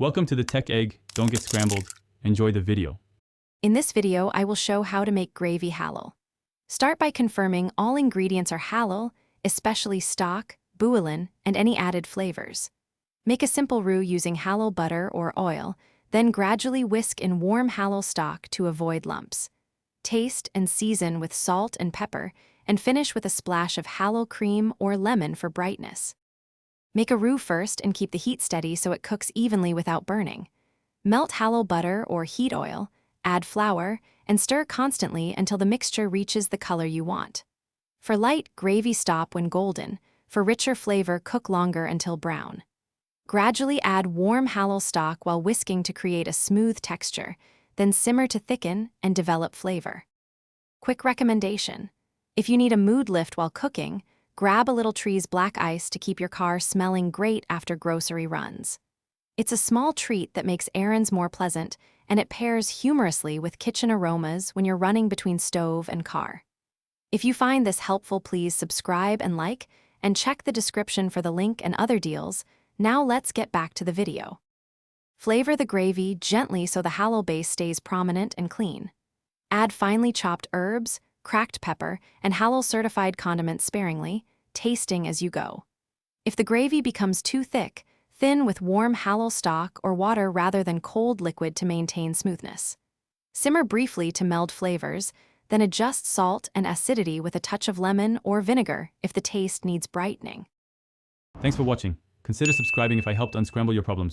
Welcome to the Tech Egg. Don't get scrambled. Enjoy the video. In this video, I will show how to make gravy halal. Start by confirming all ingredients are halal, especially stock, bouillon, and any added flavors. Make a simple roux using halal butter or oil, then gradually whisk in warm halal stock to avoid lumps. Taste and season with salt and pepper, and finish with a splash of halal cream or lemon for brightness. Make a roux first and keep the heat steady so it cooks evenly without burning. Melt halal butter or heat oil, add flour, and stir constantly until the mixture reaches the color you want. For light gravy, stop when golden. For richer flavor, cook longer until brown. Gradually add warm halal stock while whisking to create a smooth texture, then simmer to thicken and develop flavor. Quick recommendation: if you need a mood lift while cooking, grab a little Tree's black ice to keep your car smelling great after grocery runs. It's a small treat that makes errands more pleasant, and it pairs humorously with kitchen aromas when you're running between stove and car. If you find this helpful, please subscribe and like, and check the description for the link and other deals. Now let's get back to the video. Flavor the gravy gently so the halal base stays prominent and clean. Add finely chopped herbs, cracked pepper, and halal-certified condiments sparingly, tasting as you go. If the gravy becomes too thick, thin with warm halal stock or water rather than cold liquid to maintain smoothness. Simmer briefly to meld flavors, then adjust salt and acidity with a touch of lemon or vinegar if the taste needs brightening. Thanks for watching. Consider subscribing if I helped unscramble your problems.